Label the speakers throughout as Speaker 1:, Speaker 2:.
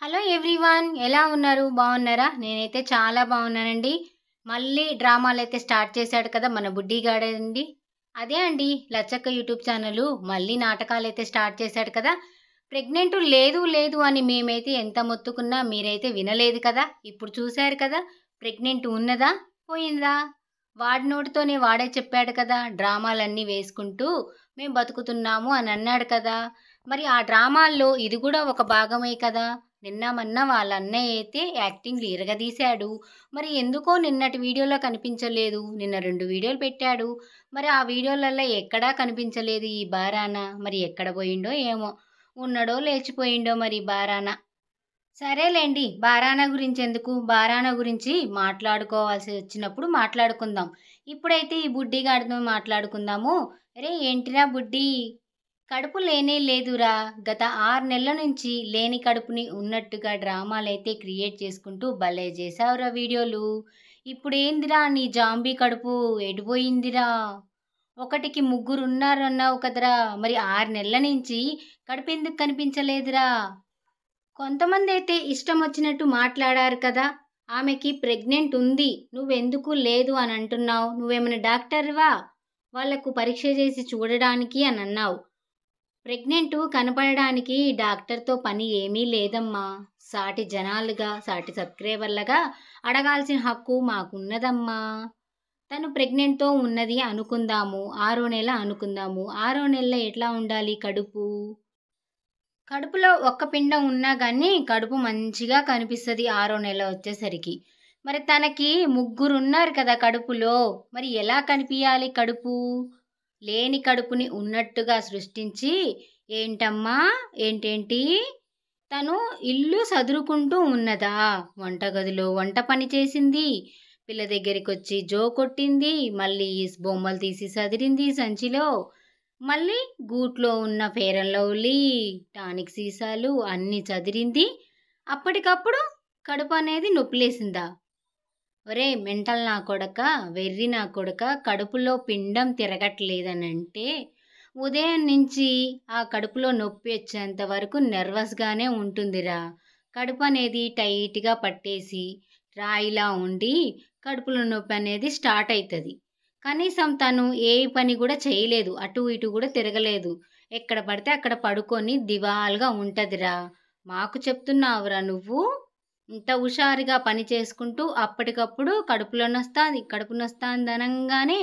Speaker 1: Hello everyone, ఎలా ఉన్నారు? బాగున్నారా? నేనైతే చాలా బాగున్నానండి. మళ్ళీ డ్రామాలైతే స్టార్ట్ చేశాడు కదా మన బుడ్డిగాడండి. అదే అండి, లచ్చక్క యూట్యూబ్ ఛానల్ మళ్ళీ నాటకాలైతే స్టార్ట్ చేశాడు కదా. ప్రెగ్నెంట్ లేదు లేదు అని మేమైతే ఎంత మొత్తుకున్నా మీరైతే వినలేదు కదా. ఇప్పుడు చూశారు కదా, ప్రెగ్నెంట్ ఉన్నదా పోయిందా? వాడి నోటితోనే వాడే చెప్పాడు కదా, డ్రామాలన్నీ వేసుకుంటూ మేము బతుకుతున్నాము అని అన్నాడు కదా. మరి ఆ డ్రామాల్లో ఇది కూడా ఒక భాగమే కదా. నిన్న మొన్న వాళ్ళ అన్నయ్య అయితే యాక్టింగ్లు ఇరగదీశాడు. మరి ఎందుకో నిన్నటి వీడియోలో కనిపించలేదు. నిన్న 2 వీడియోలు పెట్టాడు. మరి ఆ వీడియోలలో ఎక్కడా కనిపించలేదు ఈ బారాన. మరి ఎక్కడ పోయిండో ఏమో. ఉన్నాడో లేచిపోయిండో మరి బారాన. సరేలేండి, బారానా గురించి ఎందుకు, బారానా గురించి మాట్లాడుకోవాల్సి వచ్చినప్పుడు మాట్లాడుకుందాం. ఇప్పుడైతే ఈ బుడ్డిగాడితో మాట్లాడుకుందాము. అరే ఏంటిరా బుడ్డి, కడుపు లేనే లేదురా. గత 6 నెలల నుంచి లేని కడుపుని ఉన్నట్టుగా డ్రామాలైతే క్రియేట్ చేసుకుంటూ భలే చేసావురా వీడియోలు. ఇప్పుడేందిరా నీ జాంబీ కడుపు ఎడిపోయిందిరా? ఒకటికి ముగ్గురు ఉన్నారన్నావు కదరా, మరి 6 నెలల నుంచి కడుపు ఎందుకు కనిపించలేదురా? కొంతమంది అయితే ఇష్టం వచ్చినట్టు మాట్లాడారు కదా. ఆమెకి ప్రెగ్నెంట్ ఉంది, నువ్వెందుకు లేదు అని అంటున్నావు? నువ్వేమైనా డాక్టర్వా వాళ్లకు పరీక్ష చేసి చూడడానికి అని అన్నావు. ప్రెగ్నెంట్ కనపడడానికి డాక్టర్తో పని ఏమీ లేదమ్మా. సాటి జనాలుగా, సాటి సబ్స్క్రైబర్లుగా అడగాల్సిన హక్కు మాకున్నదమ్మా. తను ప్రెగ్నెంట్తో ఉన్నది అనుకుందాము, 6వ నెల అనుకుందాము. 6వ నెలలో ఎట్లా ఉండాలి కడుపు? కడుపులో ఒక్క పిండం ఉన్నా కానీ కడుపు మంచిగా కనిపిస్తుంది 6వ నెల వచ్చేసరికి. మరి తనకి ముగ్గురు ఉన్నారు కదా కడుపులో, మరి ఎలా కనిపించాలి కడుపు? లేని కడుపుని ఉన్నట్టుగా సృష్టించి, ఏంటమ్మా ఏంటేంటి, తను ఇల్లు సదురుకుంటూ ఉన్నదా? వంటగదిలో వంట పని చేసింది, పిల్ల దగ్గరికి వచ్చి జో కొట్టింది, మళ్ళీ బొమ్మలు తీసి సదిరింది సంచిలో, మళ్ళీ గూట్లో ఉన్న ఫెయిర్ అండ్ లవ్లీ టానిక్ సీసాలు అన్నీ చదిరింది. అప్పటికప్పుడు కడుపు అనేది నొప్పిలేసిందా? ఒరే మెంటల్ నా కొడక, వెర్రి నా కొడక, కడుపులో పిండం తిరగట్లేదనంటే ఉదయం నుంచి ఆ కడుపులో నొప్పి వచ్చేంత వరకు నెర్వస్గానే ఉంటుందిరా. కడుపు అనేది టైట్గా పట్టేసి రాయిలా ఉండి కడుపులో నొప్పి అనేది స్టార్ట్ అవుతుంది. కనీసం తను ఏ పని కూడా చేయలేదు, అటు ఇటు కూడా తిరగలేదు. ఎక్కడ పడితే అక్కడ పడుకొని దివాలుగా ఉంటుందిరా. మాకు చెప్తున్నావురా నువ్వు? ఇంత హుషారుగా పని చేసుకుంటూ అప్పటికప్పుడు కడుపు నొస్తాంది అనగానే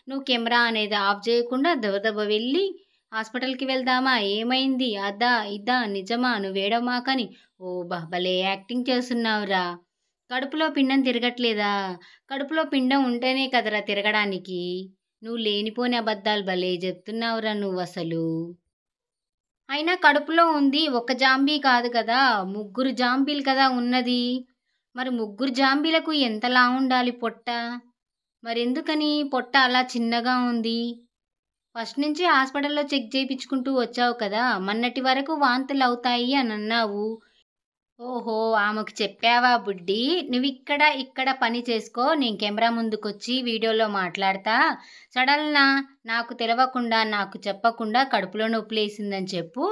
Speaker 1: నువ్వు కెమెరా అనేది ఆఫ్ చేయకుండా దబదబ వెళ్ళి హాస్పిటల్కి వెళ్దామా, ఏమైంది, అదా ఇదా, నిజమా, నువ్వేడమాకని ఓ భలే యాక్టింగ్ చేస్తున్నావురా. కడుపులో పిండం తిరగట్లేదా? కడుపులో పిండం ఉంటేనే కదరా తిరగడానికి. నువ్వు లేనిపోని అబద్ధాలు భలే చెప్తున్నావురా నువ్వు అసలు. అయినా కడుపులో ఉంది ఒక జాంబీ కాదు కదా, ముగ్గురు జాంబీలు కదా ఉన్నది. మరి ముగ్గురు జాంబీలకు ఎంతలా ఉండాలి పొట్ట? మరెందుకని పొట్ట అలా చిన్నగా ఉంది? ఫస్ట్ నుంచి హాస్పిటల్లో చెక్ చేయించుకుంటూ వచ్చావు కదా, మొన్నటి వరకు వాంతులు అవుతాయి అని అన్నావు. ఓహో, ఆమెకు చెప్పావా బుడ్డి? నువ్విక్కడ పని చేసుకో, నేను కెమెరా ముందుకొచ్చి వీడియోలో మాట్లాడతా. సడల్నా నాకు తెలవకుండా, నాకు చెప్పకుండా కడుపులో నొప్పిలేసిందని చెప్పు.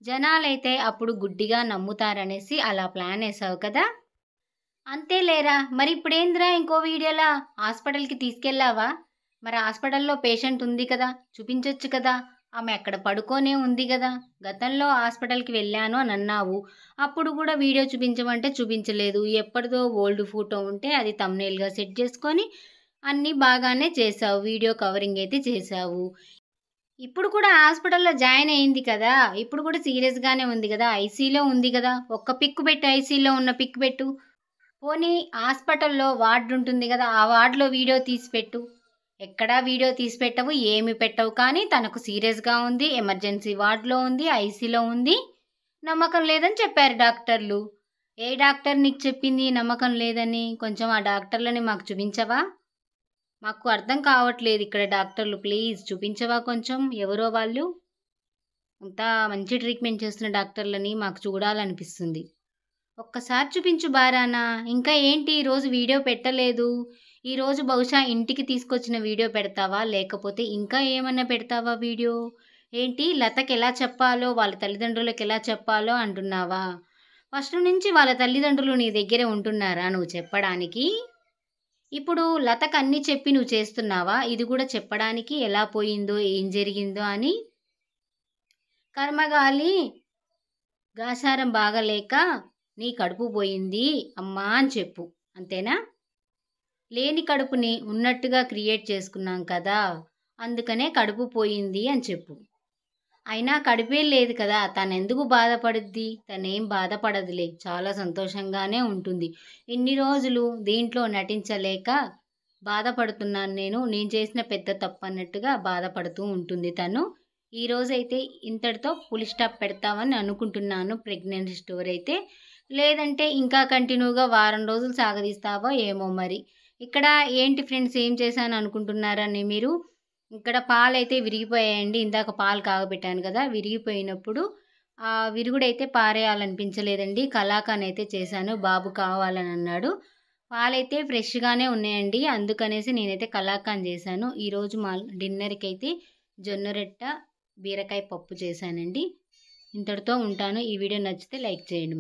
Speaker 1: జనాలైతే అప్పుడు గుడ్డిగా నమ్ముతారనేసి అలా ప్లాన్ వేసావు కదా. అంతేలేరా. మరి ఇప్పుడేందిరా ఇంకో వీడియోలా హాస్పిటల్కి తీసుకెళ్ళావా? మరి హాస్పిటల్లో పేషెంట్ ఉంది కదా, చూపించొచ్చు కదా. ఆమె అక్కడ పడుకోనే ఉంది కదా. గతంలో హాస్పిటల్కి వెళ్ళాను అని అన్నావు, అప్పుడు కూడా వీడియో చూపించమంటే చూపించలేదు. ఎప్పటిదో ఓల్డ్ ఫోటో ఉంటే అది థంబ్నెయిల్గా సెట్ చేసుకొని అన్నీ బాగానే చేసావు, వీడియో కవరింగ్ అయితే చేసావు. ఇప్పుడు కూడా హాస్పిటల్లో జాయిన్ అయింది కదా, ఇప్పుడు కూడా సీరియస్గానే ఉంది కదా, ఐసీలో ఉంది కదా. ఒక్క పిక్ పెట్టు, ఐసీలో ఉన్న పిక్ పెట్టు. పోనీ హాస్పిటల్లో వార్డు ఉంటుంది కదా, ఆ వార్డులో వీడియో తీసి పెట్టు. ఎక్కడా వీడియో తీసి పెట్టవు, ఏమి పెట్టవు. కానీ తనకు సీరియస్గా ఉంది, ఎమర్జెన్సీ వార్డులో ఉంది, ఐసీలో ఉంది, నమ్మకం లేదని చెప్పారు డాక్టర్లు. ఏ డాక్టర్ నీకు చెప్పింది నమ్మకం లేదని? కొంచెం ఆ డాక్టర్లని మాకు చూపించవా? మాకు అర్థం కావట్లేదు ఇక్కడ డాక్టర్లు, ప్లీజ్ చూపించవా కొంచెం? ఎవరో వాళ్ళు అంత మంచి ట్రీట్మెంట్ చేస్తున్న డాక్టర్లని మాకు చూడాలనిపిస్తుంది. ఒక్కసారి చూపించు బారానా. ఇంకా ఏంటి ఈరోజు వీడియో పెట్టలేదు? ఈరోజు బహుశా ఇంటికి తీసుకొచ్చిన వీడియో పెడతావా, లేకపోతే ఇంకా ఏమన్నా పెడతావా వీడియో? ఏంటి లతకి ఎలా చెప్పాలో, వాళ్ళ తల్లిదండ్రులకు ఎలా చెప్పాలో అంటున్నావా? ఫస్ట్ నుంచి వాళ్ళ తల్లిదండ్రులు నీ దగ్గరే ఉంటున్నారా నువ్వు చెప్పడానికి? ఇప్పుడు లతకు అన్నీ చెప్పి నువ్వు చేస్తున్నావా? ఇది కూడా చెప్పడానికి ఎలా పోయిందో, ఏం జరిగిందో అని? కర్మగాలి గాసారం బాగాలేక నీ కడుపు పోయింది అమ్మా అని చెప్పు. అంతేనా? లేని కడుపుని ఉన్నట్టుగా క్రియేట్ చేసుకున్నాం కదా! అందుకనే కడుపు పోయింది అని చెప్పు. అయినా కడుపేం లేదు కదా! తనెందుకు బాధపడుద్ది? తనేం బాధపడదులే. చాలా సంతోషంగానే ఉంటుంది. ఇన్ని రోజులు దీంట్లో నటించలేక బాధపడుతున్నాను నేను చేసిన పెద్ద తప్పన్నట్టుగా బాధపడుతూ ఉంటుంది తను. ఈరోజైతే ఇంతటితో ఫుల్ స్టాప్ పెడతామని అనుకుంటున్నాను ప్రెగ్నెన్సీ స్టోరీ అయితే. లేదంటే ఇంకా కంటిన్యూగా వారం రోజులు సాగదీస్తావో ఏమో మరి. ఇక్కడ ఏంటి ఫ్రెండ్స్ ఏం చేశాను అనుకుంటున్నారని మీరు? ఇక్కడ పాలైతే విరిగిపోయాయండి. ఇందాక పాలు కాగబెట్టాను కదా! విరిగిపోయినప్పుడు ఆ విరుగుడైతే పారేయాలనిపించలేదండి. కలాకాన్ అయితే చేశాను. బాబు కావాలని అన్నాడు. పాలైతే ఫ్రెష్‌గానే ఉన్నాయండి. అందుకనేసి నేనైతే కలాకాన్ చేశాను. ఈరోజు మా డిన్నర్‌కి అయితే జొన్న రొట్ట, బీరకాయ పప్పు చేశానండి. ఇంతటితో ఉంటాను. ఈ వీడియో నచ్చితే లైక్ చేయండి.